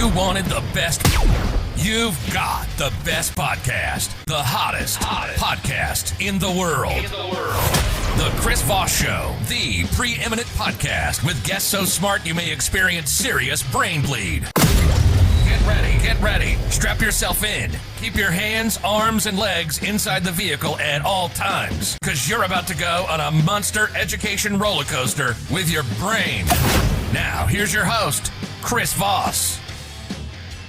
You wanted the best. You've got the best podcast. The hottest podcast in the world. The Chris Voss Show, the preeminent podcast with guests so smart you may experience serious brain bleed. Get ready. Strap yourself in. Keep your hands, arms, and legs inside the vehicle at all times, because you're about to go on a monster education roller coaster with your brain. Now, here's your host, Chris Voss.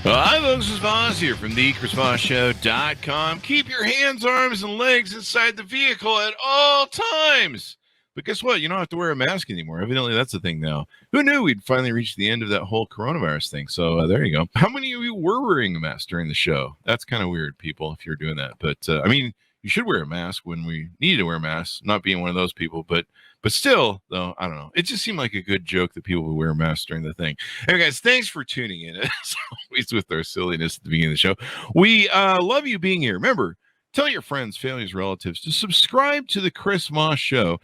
Hi, folks. This is Voss here from the ChrisVossShow.com. Keep your hands, arms, and legs inside the vehicle at all times. But guess what? You don't have to wear a mask anymore. Evidently, that's the thing now. Who knew we'd finally reach the end of that whole coronavirus thing? So there you go. How many of you were wearing a mask during the show? That's kind of weird, people, if you're doing that. But, I mean, you should wear a mask when we need to wear masks, not being one of those people. But still, though, I don't know. It just seemed like a good joke that people would wear masks during the thing. Hey, guys, thanks for tuning in. As always, with our silliness at the beginning of the show. We love you being here. Remember, tell your friends, families, relatives to subscribe to the Chris Voss Show.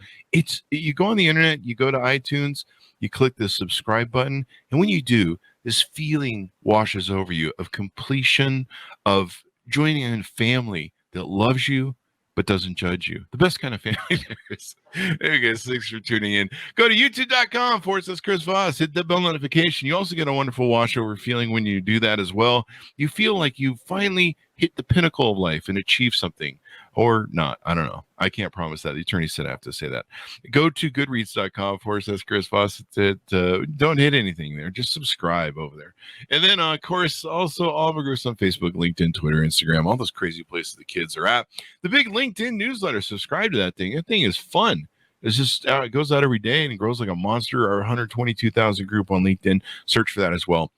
You go on the internet, you go to iTunes, you click the subscribe button, and when you do, this feeling washes over you of completion, of joining a family that loves you but doesn't judge you. The best kind of family there is. There you go. Thanks for tuning in. Go to youtube.com/Chris Voss. Hit the bell notification. You also get a wonderful washover feeling when you do that as well. You feel like you finally hit the pinnacle of life and achieve something. Or not. I don't know. I can't promise that. The attorney said I have to say that. Go to goodreads.com/Chris Voss. Don't hit anything there. Just subscribe over there. And then, of course, also all of our groups on Facebook, LinkedIn, Twitter, Instagram, all those crazy places the kids are at. The big LinkedIn newsletter. Subscribe to that thing. That thing is fun. It's just, it goes out every day and it grows like a monster. Our 122,000 group on LinkedIn. Search for that as well.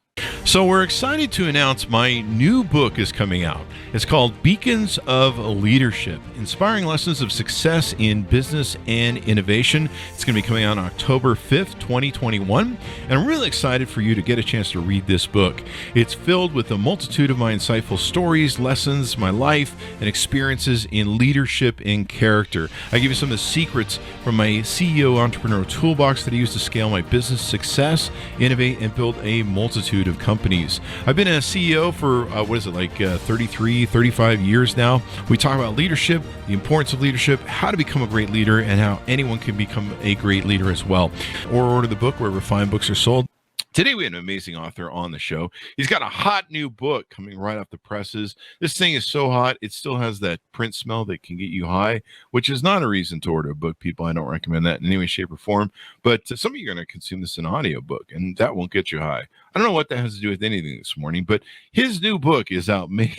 So we're excited to announce my new book is coming out. It's called Beacons of Leadership, Inspiring Lessons of Success in Business and Innovation. It's going to be coming out on October 5th, 2021. And I'm really excited for you to get a chance to read this book. It's filled with a multitude of my insightful stories, lessons, my life, and experiences in leadership and character. I give you some of the secrets from my CEO entrepreneurial toolbox that I use to scale my business success, innovate, and build a multitude of companies. I've been a CEO for, 33, 35 years now. We talk about leadership, the importance of leadership, how to become a great leader, and how anyone can become a great leader as well. Or order the book wherever fine books are sold. Today, we have an amazing author on the show. He's got a hot new book coming right off the presses. This thing is so hot, it still has that print smell that can get you high, which is not a reason to order a book, people. I don't recommend that in any way, shape, or form. But some of you are going to consume this in audio book, and that won't get you high. I don't know what that has to do with anything this morning, but his new book is out May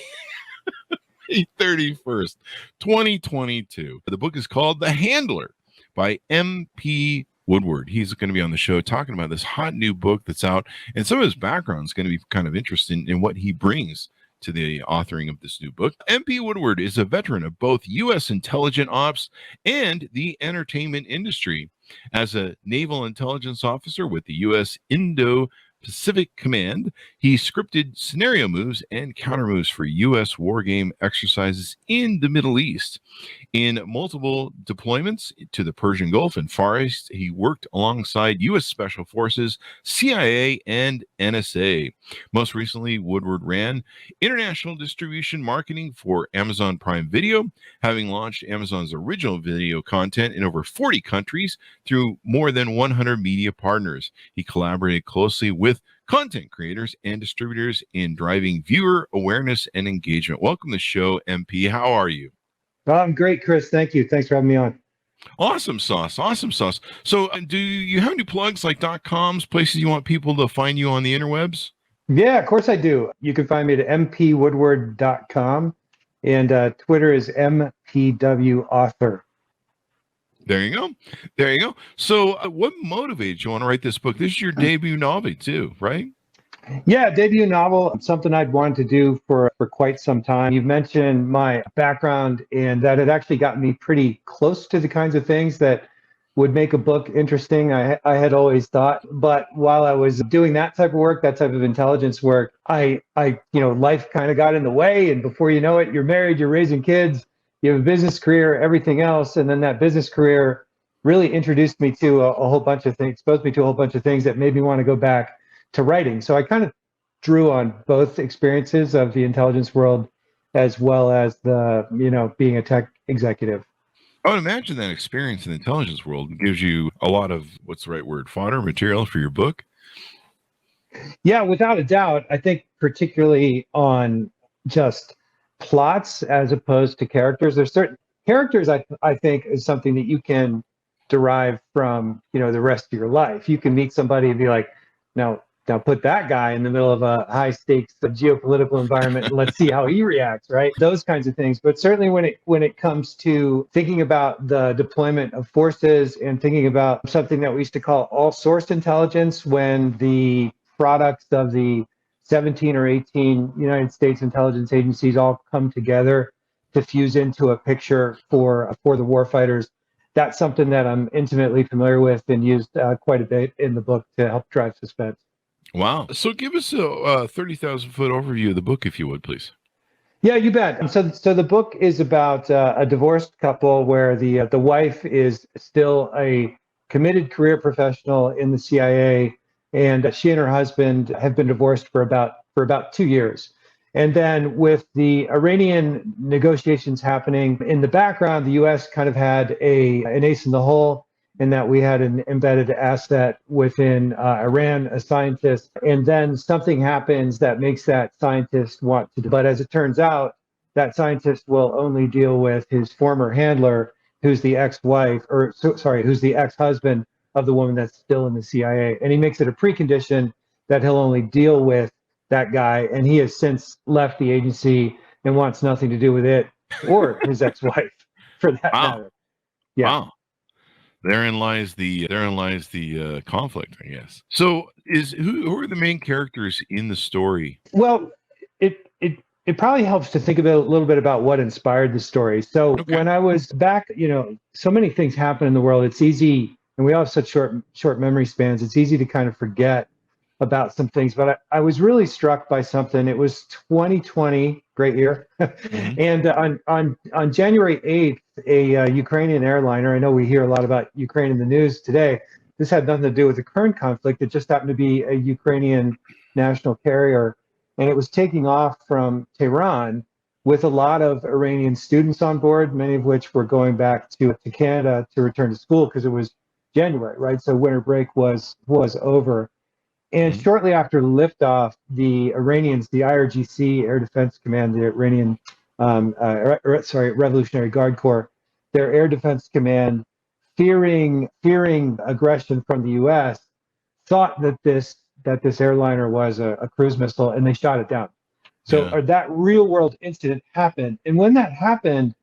31st, 2022. The book is called The Handler by M.P. Woodward. He's going to be on the show talking about this hot new book that's out, and some of his background is going to be kind of interesting in what he brings to the authoring of this new book. M.P. Woodward is a veteran of both U.S. intelligence ops and the entertainment industry. As a naval intelligence officer with the U.S. Indo-Pacific Command, he scripted scenario moves and counter moves for U.S. wargame exercises in the Middle East. In multiple deployments to the Persian Gulf and Far East, he worked alongside U.S. Special Forces, CIA, and NSA. Most recently, Woodward ran international distribution marketing for Amazon Prime Video, having launched Amazon's original video content in over 40 countries through more than 100 media partners. He collaborated closely with content creators and distributors in driving viewer awareness and engagement. Welcome to the show, MP. How are you? I'm great, Chris. Thank you. Thanks for having me on. Awesome sauce. Awesome sauce. So do you have any plugs like .coms, places you want people to find you on the interwebs? Yeah, of course I do. You can find me at mpwoodward.com, and Twitter is mpwauthor. There you go. There you go. So what motivated you want to write this book? This is your debut novel too, right? Yeah, debut novel, something I'd wanted to do for quite some time. You mentioned my background and that it actually got me pretty close to the kinds of things that would make a book interesting, I had always thought. But while I was doing that type of work, that type of intelligence work, life kind of got in the way. And before you know it, you're married, you're raising kids, you have a business career, everything else. And then that business career really introduced me to a whole bunch of things, exposed me to a whole bunch of things that made me want to go back to writing. So I kind of drew on both experiences of the intelligence world as well as the, being a tech executive. I would imagine that experience in the intelligence world gives you a lot of, what's the right word, fodder material for your book. Yeah, without a doubt. I think particularly on just plots as opposed to characters. There's certain characters I think is something that you can derive from, the rest of your life. You can meet somebody and be like, now put that guy in the middle of a high stakes geopolitical environment and let's see how he reacts, right? Those kinds of things. But certainly when it comes to thinking about the deployment of forces and thinking about something that we used to call all source intelligence, when the products of the 17 or 18 United States intelligence agencies all come together to fuse into a picture for the warfighters. That's something that I'm intimately familiar with and used quite a bit in the book to help drive suspense. Wow. So give us a 30,000 foot overview of the book, if you would, please. Yeah, you bet. So the book is about a divorced couple where the wife is still a committed career professional in the CIA, and she and her husband have been divorced for about 2 years. And then with the Iranian negotiations happening in the background, the U.S. kind of had an ace in the hole in that we had an embedded asset within Iran, a scientist, and then something happens that makes that scientist want to. But as it turns out, that scientist will only deal with his former handler, who's the ex-wife, who's the ex-husband of the woman that's still in the CIA. And he makes it a precondition that he'll only deal with that guy. And he has since left the agency and wants nothing to do with it or his ex-wife, for that matter. Yeah. Wow. Therein lies the conflict, I guess. So, who are the main characters in the story? Well, it probably helps to think a little bit about what inspired the story. So when I was back, so many things happen in the world. It's easy, and we all have such short memory spans. It's easy to kind of forget about some things. But I was really struck by something. It was 2020, great year, and on January 8th, a Ukrainian airliner. I know we hear a lot about Ukraine in the news today. This had nothing to do with the current conflict. It just happened to be a Ukrainian national carrier, and it was taking off from Tehran with a lot of Iranian students on board, many of which were going back to Canada to return to school because it was January, right? So winter break was over. And shortly after liftoff, the Iranians, the IRGC, Air Defense Command, the Iranian, Revolutionary Guard Corps, their Air Defense Command, fearing aggression from the U.S., thought that this airliner was a cruise missile, and they shot it down. So that real world incident happened, and when that happened,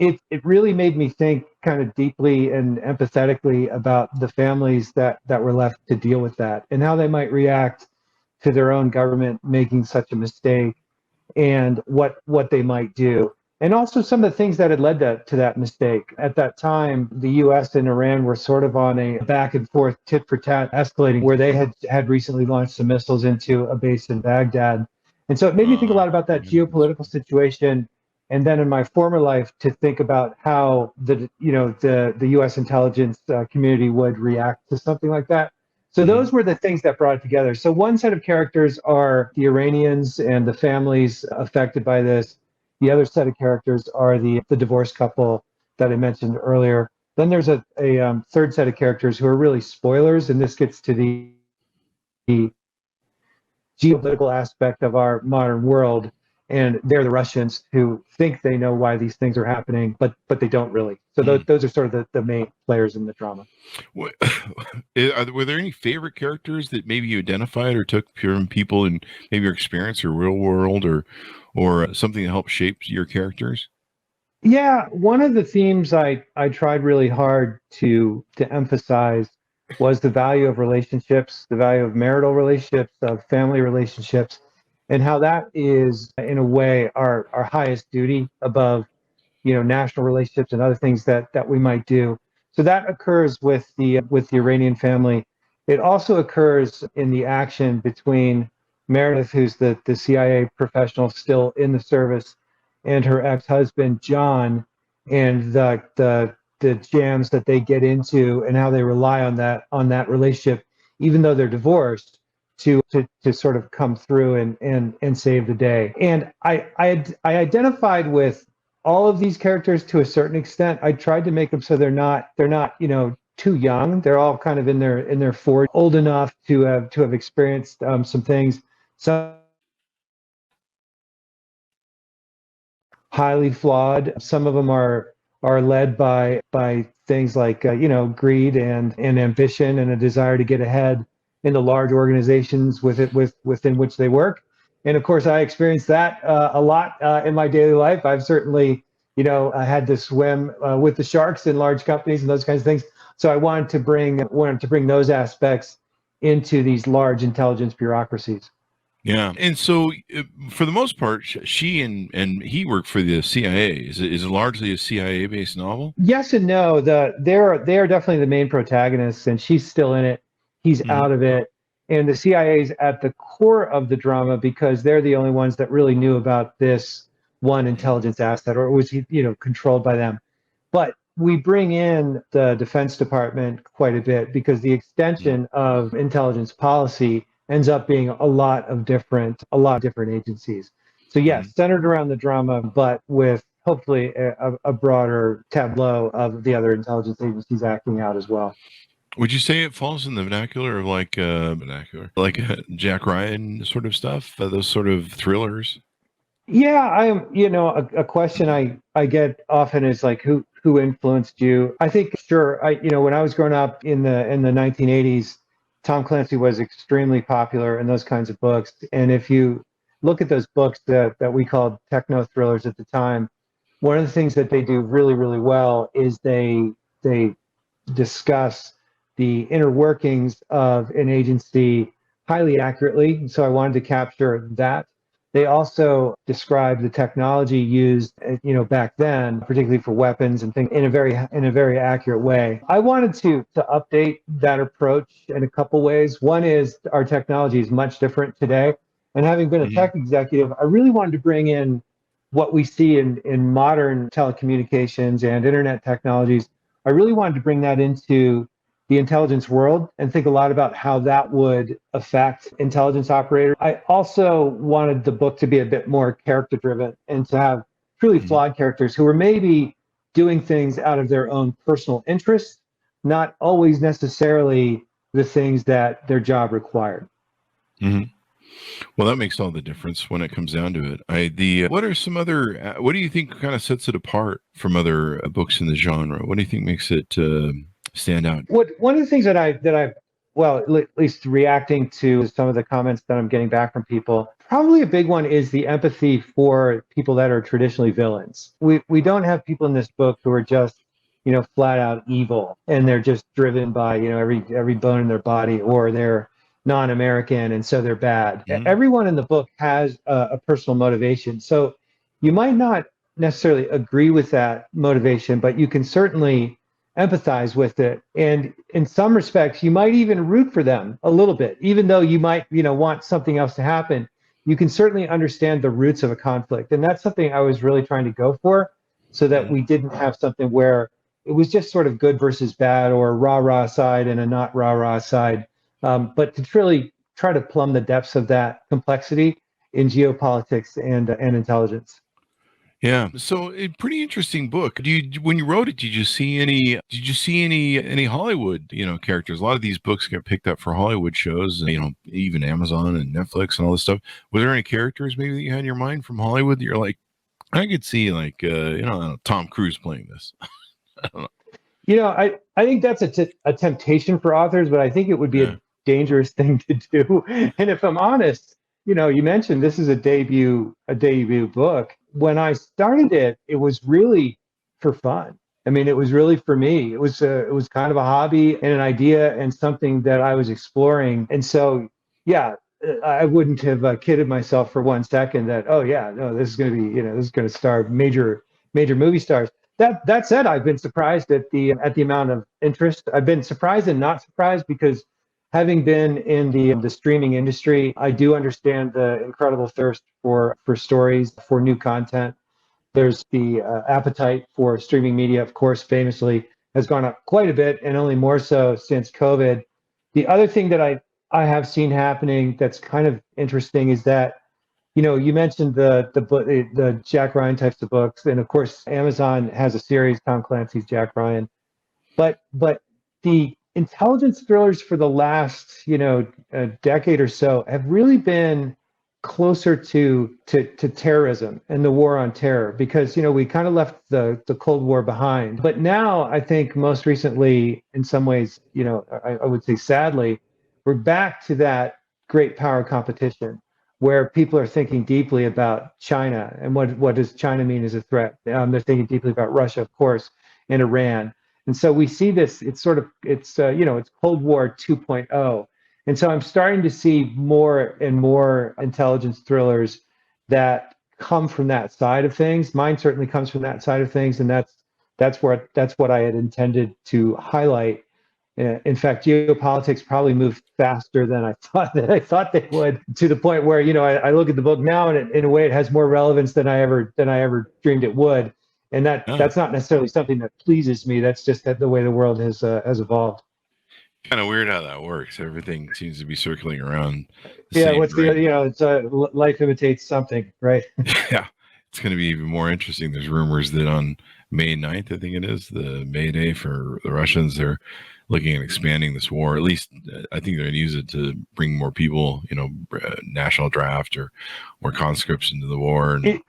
it really made me think kind of deeply and empathetically about the families that were left to deal with that and how they might react to their own government making such a mistake and what they might do. And also some of the things that had led to that mistake. At that time, the U.S. and Iran were sort of on a back and forth tit for tat escalating, where they had recently launched some missiles into a base in Baghdad. And so it made me think a lot about that geopolitical situation. And then in my former life, to think about how the U.S. intelligence community would react to something like that. So those were the things that brought it together. So one set of characters are the Iranians and the families affected by this. The other set of characters are the divorced couple that I mentioned earlier. Then there's a third set of characters who are really spoilers, and this gets to the geopolitical aspect of our modern world. And they're the Russians who think they know why these things are happening, but they don't really. So those are sort of the main players in the drama. Were there any favorite characters that maybe you identified or took from people in maybe your experience or real world or something that helped shape your characters? Yeah, one of the themes I tried really hard to emphasize was the value of relationships, the value of marital relationships, of family relationships, and how that is, in a way, our highest duty above, national relationships and other things that we might do. So that occurs with the Iranian family. It also occurs in the action between Meredith, who's the CIA professional still in the service, and her ex-husband John, and the jams that they get into and how they rely on that relationship, even though they're divorced, to sort of come through and save the day. And I identified with all of these characters to a certain extent. I tried to make them so they're not too young. They're all kind of in their 40s, old enough to have experienced some things. Some highly flawed. Some of them are led by things like greed and ambition and a desire to get ahead in the large organizations within which they work. And of course, I experienced that a lot in my daily life. I've certainly I had to swim with the sharks in large companies and those kinds of things. So I wanted to bring those aspects into these large intelligence bureaucracies. Yeah. And so for the most part, she and he worked for the CIA. Is it largely a CIA-based novel? Yes and no. They are definitely the main protagonists, and she's still in it. He's out of it. And the CIA is at the core of the drama because they're the only ones that really knew about this one intelligence asset, or it was controlled by them. But we bring in the Defense Department quite a bit because the extension of intelligence policy ends up being a lot of different agencies. So yes, centered around the drama, but with hopefully a broader tableau of the other intelligence agencies acting out as well. Would you say it falls in the vernacular of like Jack Ryan sort of stuff, those sort of thrillers? Yeah, I am. A question I get often is like, who influenced you? I think sure. When I was growing up in the 1980s, Tom Clancy was extremely popular in those kinds of books. And if you look at those books that we called techno thrillers at the time, one of the things that they do really, really well is they discuss the inner workings of an agency highly accurately. So I wanted to capture that. They also describe the technology used, back then, particularly for weapons and things, in a very accurate way. I wanted to update that approach in a couple ways. One is our technology is much different today, and having been a tech executive, I really wanted to bring in what we see in modern telecommunications and internet technologies. I really wanted to bring that into the intelligence world and think a lot about how that would affect intelligence operators. I also wanted the book to be a bit more character driven and to have truly flawed characters who were maybe doing things out of their own personal interests, not always necessarily the things that their job required. Mm-hmm. Well, that makes all the difference when it comes down to it. What are some other, what do you think kind of sets it apart from other books in the genre? What do you think makes it stand out? One of the things that I at least reacting to some of the comments that I'm getting back from people, probably a big one is the empathy for people that are traditionally villains. We don't have people in this book who are just, flat out evil and they're just driven by, every bone in their body, or they're non-American and so they're bad. Everyone in the book has a personal motivation. So you might not necessarily agree with that motivation, but you can certainly empathize with it. And in some respects, you might even root for them a little bit, even though you might, want something else to happen. You can certainly understand the roots of a conflict. And that's something I was really trying to go for, so that we didn't have something where it was just sort of good versus bad, or a rah-rah side and a not rah-rah side. But to really try to plumb the depths of that complexity in geopolitics and intelligence. Yeah. So a pretty interesting book. When you wrote it, did you see any Hollywood, characters? A lot of these books get picked up for Hollywood shows, even Amazon and Netflix and all this stuff. Was there any characters maybe that you had in your mind from Hollywood that you're like, I could see like, Tom Cruise playing this? I don't know. I think that's a temptation for authors, but I think it would be a dangerous thing to do. And if I'm honest, you mentioned this is a debut book. When I started it, it was really for fun. I mean, it was really for me. It was kind of a hobby and an idea and something that I was exploring. And so, yeah, I wouldn't have kidded myself for 1 second that, oh yeah, no, this is going to be, this is going to star major movie stars. That said, I've been surprised at the amount of interest. I've been surprised and not surprised, because having been in the streaming industry, I do understand the incredible thirst for stories, for new content. There's the appetite for streaming media, of course, famously has gone up quite a bit, and only more so since COVID. The other thing that I have seen happening that's kind of interesting is that, you mentioned the Jack Ryan types of books, and of course, Amazon has a series, Tom Clancy's Jack Ryan. But the intelligence thrillers for the last, a decade or so have really been closer to terrorism and the war on terror, because we kind of left the Cold War behind. But now I think most recently, in some ways, I would say sadly, we're back to that great power competition where people are thinking deeply about China and what does China mean as a threat. They're thinking deeply about Russia, of course, and Iran. And so we see this, it's Cold War 2.0. And so I'm starting to see more and more intelligence thrillers that come from that side of things. Mine certainly comes from that side of things. And that's what I had intended to highlight. In fact, geopolitics probably moved faster than I thought they would, to the point where, I look at the book now and in a way it has more relevance than I ever dreamed it would. And that's not necessarily something that pleases me. That's just the way the world has evolved. Kind of weird how that works. Everything seems to be circling around. It's life imitates something, right? Yeah, it's going to be even more interesting. There's rumors that on May 9th, I think it is, the May Day for the Russians, they're looking at expanding this war. At least I think they're going to use it to bring more people, national draft or more conscripts into the war. And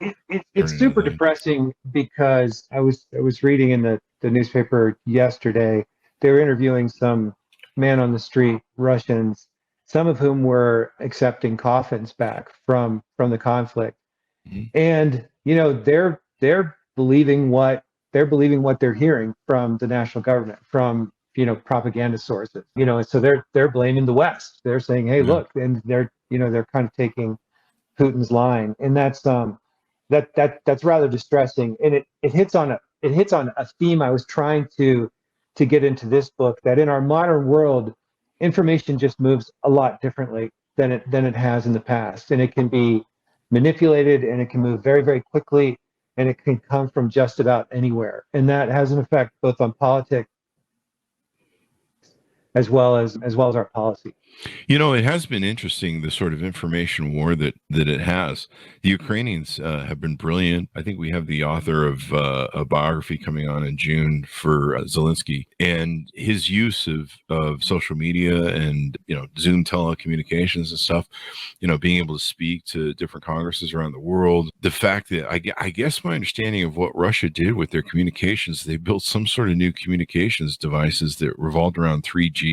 it's super depressing, because I was reading in the newspaper yesterday, they were interviewing some man on the street Russians, some of whom were accepting coffins back from the conflict. Mm-hmm. And they're believing what they're hearing from the national government, from propaganda sources, so they're blaming the West. They're saying, hey, look, and they're kind of taking Putin's line. And that's rather distressing. And it hits on a theme I was trying to get into this book, that in our modern world, information just moves a lot differently than it has in the past. And it can be manipulated, and it can move very, very quickly, and it can come from just about anywhere. And that has an effect both on politics as well as our policy. It has been interesting, the sort of information war that it has. The Ukrainians have been brilliant. I think we have the author of a biography coming on in June for Zelensky, and his use of social media and, Zoom telecommunications and stuff, being able to speak to different congresses around the world. The fact that I guess my understanding of what Russia did with their communications, they built some sort of new communications devices that revolved around 3G.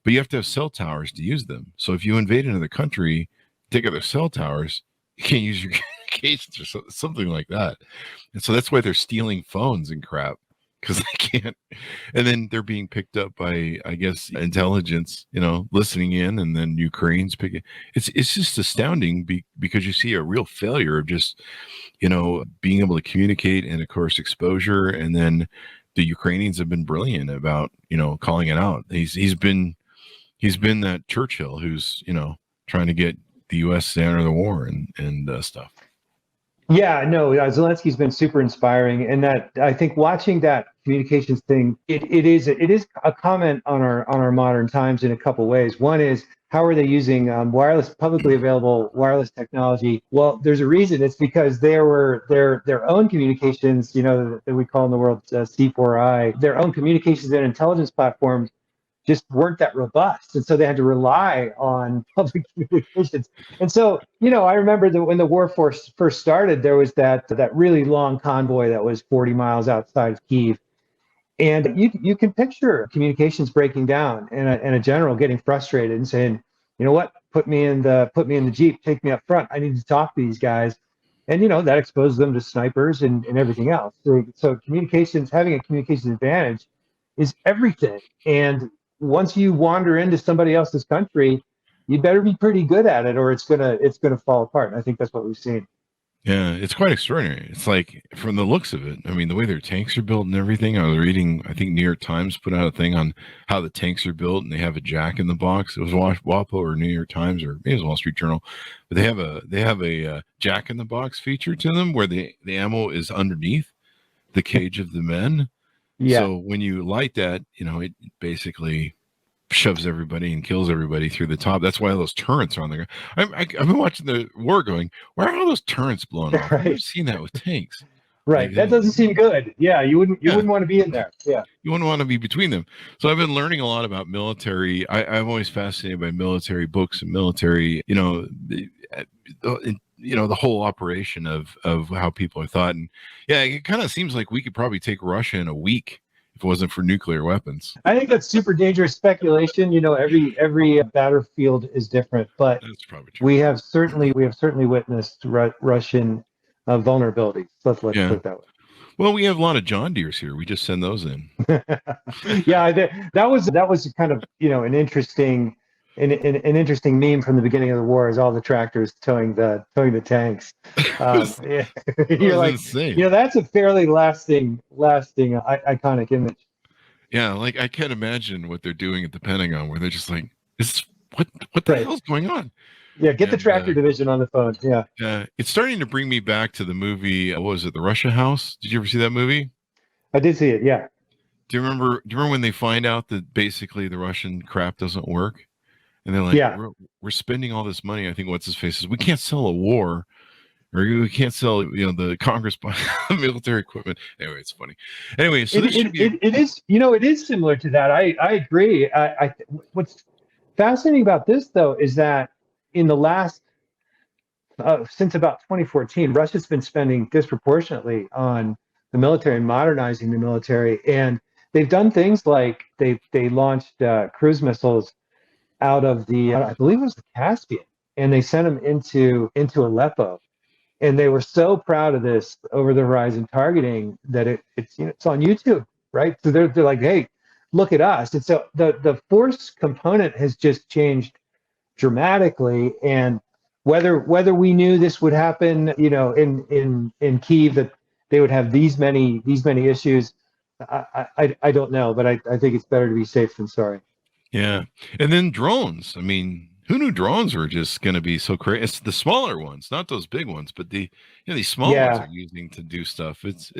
But you have to have cell towers to use them. So if you invade another country, take out their cell towers, you can't use your communications or something like that. And so that's why they're stealing phones and crap, because they can't. And then they're being picked up by, I guess, intelligence, listening in, and then Ukraine's picking. It's just astounding because you see a real failure of just, being able to communicate, and of course exposure. And then the Ukrainians have been brilliant about, calling it out. He's been that Churchill who's, trying to get the U.S. out of the war and stuff. Yeah, no, Zelensky's been super inspiring, and that I think watching that communications thing, it is a comment on our modern times in a couple ways. One is, how are they using publicly available wireless technology? Well, there's a reason. It's because their own communications, that we call in the world C4I, their own communications and intelligence platforms just weren't that robust. And so they had to rely on public communications. And so, I remember that when the war first started, there was that really long convoy that was 40 miles outside of Kyiv. And you can picture communications breaking down, and a general getting frustrated and saying, you know what, put me in the Jeep, take me up front. I need to talk to these guys. And, that exposes them to snipers and everything else. So communications, having a communications advantage is everything. And once you wander into somebody else's country, you better be pretty good at it, or it's gonna fall apart. And I think that's what we've seen. Yeah, it's quite extraordinary. It's like, from the looks of it, I mean, the way their tanks are built and everything. I was reading, I think New York Times put out a thing on how the tanks are built, and they have a jack in the box. It was WAPO or New York Times, or maybe it was Wall Street Journal, but they have a jack in the box feature to them, where the ammo is underneath the cage of the men. Yeah. So when you light that, it basically shoves everybody and kills everybody through the top. That's why all those turrets are on there. I've been watching the war going, why are all those turrets blown off? I've never seen that with tanks. Right. Like, that doesn't seem good. Yeah. You wouldn't want to be in there. Yeah. You wouldn't want to be between them. So I've been learning a lot about military. I'm always fascinated by military books and military, the whole operation of how people are thought. And yeah, it kind of seems like we could probably take Russia in a week if it wasn't for nuclear weapons. I think that's super dangerous speculation. Every battlefield is different, but That's probably true. we have certainly witnessed Russian vulnerabilities. Let's put it that way. Well, we have a lot of John Deeres here. We just send those in. Yeah, that was kind of an interesting meme from the beginning of the war, is all the tractors towing the tanks. Yeah. You're like, insane. That's a fairly lasting iconic image. Yeah, like I can't imagine what they're doing at the Pentagon, where they're just like, what the hell's going on? Yeah, get the tractor division on the phone. Yeah. It's starting to bring me back to the movie. What was it? The Russia House. Did you ever see that movie? I did see it. Yeah. Do you remember when they find out that basically the Russian crap doesn't work? And they're like, we're spending all this money. I think what's his face says, we can't sell a war, or we can't sell, the Congress buy military equipment. Anyway, it's funny. Anyway, so it is similar to that. I agree. What's fascinating about this, though, is that in the last since about 2014, Russia's been spending disproportionately on the military and modernizing the military, and they've done things like they launched cruise missiles out of the I believe it was the Caspian, and they sent them into Aleppo, and they were so proud of this over the horizon targeting that it's on YouTube, right? So they're like, hey, look at us. And so the force component has just changed dramatically, and whether we knew this would happen, in Kyiv, that they would have these many issues, I don't know, but I think it's better to be safe than sorry. Yeah. And then drones. I mean, who knew drones were just going to be so crazy? It's the smaller ones, not those big ones, but these small ones are using to do stuff. It's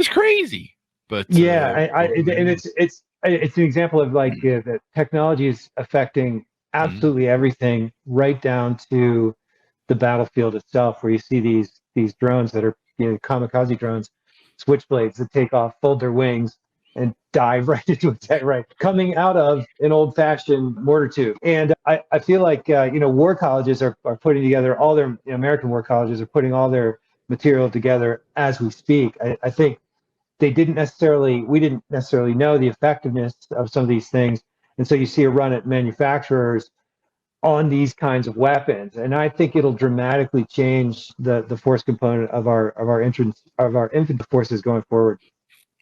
crazy. But and it's an example of like that technology is affecting absolutely everything, right down to the battlefield itself, where you see these drones that are kamikaze drones, switchblades that take off, fold their wings, and dive right into a tank, right, coming out of an old-fashioned mortar tube. And I feel like war colleges are putting together all their American war colleges are putting all their material together as we speak. I think we didn't necessarily know the effectiveness of some of these things, and so you see a run at manufacturers on these kinds of weapons, and I think it'll dramatically change the force component of our infantry forces going forward.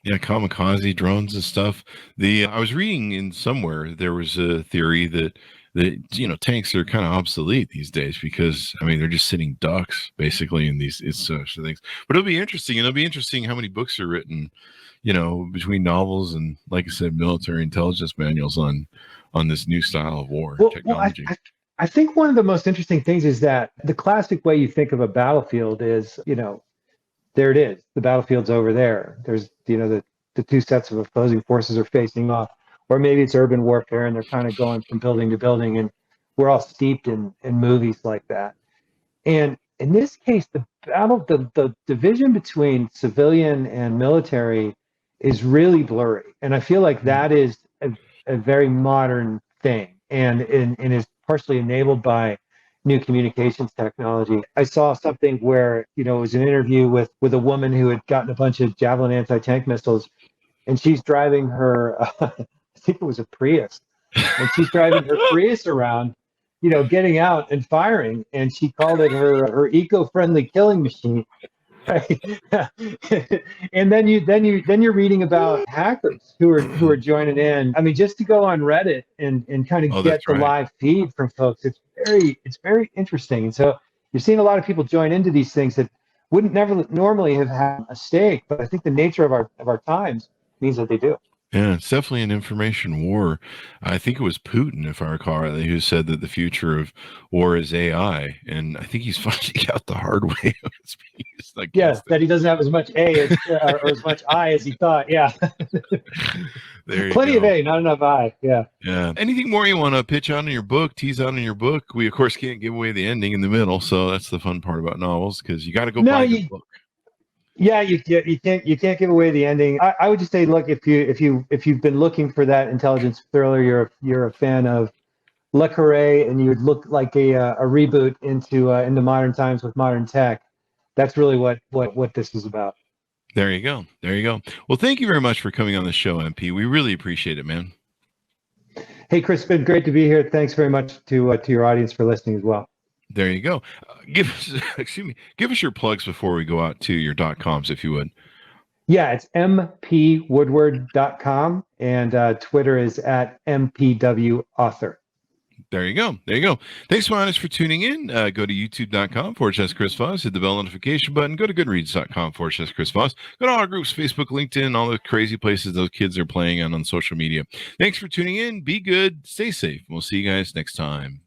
Yeah, kamikaze drones and stuff. I was reading in somewhere there was a theory that tanks are kind of obsolete these days because they're just sitting ducks basically in these sorts of things. But it'll be interesting, and it'll be interesting how many books are written, between novels and, like I said, military intelligence manuals on this new style of war technology. Well, I think one of the most interesting things is that the classic way you think of a battlefield is, there it is. The battlefield's over there. There's, the two sets of opposing forces are facing off, or maybe it's urban warfare and they're kind of going from building to building, and we're all steeped in movies like that. And in this case, the division between civilian and military is really blurry. And I feel like that is a very modern thing, and is partially enabled by new communications technology. I saw something where, it was an interview with a woman who had gotten a bunch of Javelin anti-tank missiles, and she's driving her, I think it was a Prius, and she's driving her Prius around, getting out and firing, and she called it her eco-friendly killing machine. Right? And then you're reading about hackers who are joining in. Just to go on Reddit and kind of get the live feed from folks, it's very interesting. And so you're seeing a lot of people join into these things that wouldn't never normally have had a stake, but I think the nature of our times means that they do. Yeah, it's definitely an information war. I think it was Putin, if I recall rightly, who said that the future of war is AI, and I think he's finding out the hard way. He's Yes, that he doesn't have as much A as, or as much I as he thought. Yeah. There you Plenty go. of A, not enough I. Yeah. Yeah. Anything more you want to pitch on in your book, tease out in your book? We, of course, can't give away the ending in the middle, so that's the fun part about novels, because you got to go buy the book. Yeah, you can't give away the ending. I would just say, look, if you've been looking for that intelligence thriller, you're a fan of Le Carre, and you would look like a reboot into modern times with modern tech. That's really what this is about. There you go. There you go. Well, thank you very much for coming on the show, MP. We really appreciate it, man. Hey, Chris, it's been great to be here. Thanks very much to your audience for listening as well. There you go. Give us your plugs before we go out to your .coms, if you would. Yeah, it's mpwoodward.com, and Twitter is at mpwauthor. There you go. There you go. Thanks, Monis, for tuning in. Go to youtube.com/Chris Voss. Hit the bell notification button. Go to goodreads.com/Chris Voss. Go to all our groups, Facebook, LinkedIn, all the crazy places those kids are playing on social media. Thanks for tuning in. Be good. Stay safe. We'll see you guys next time.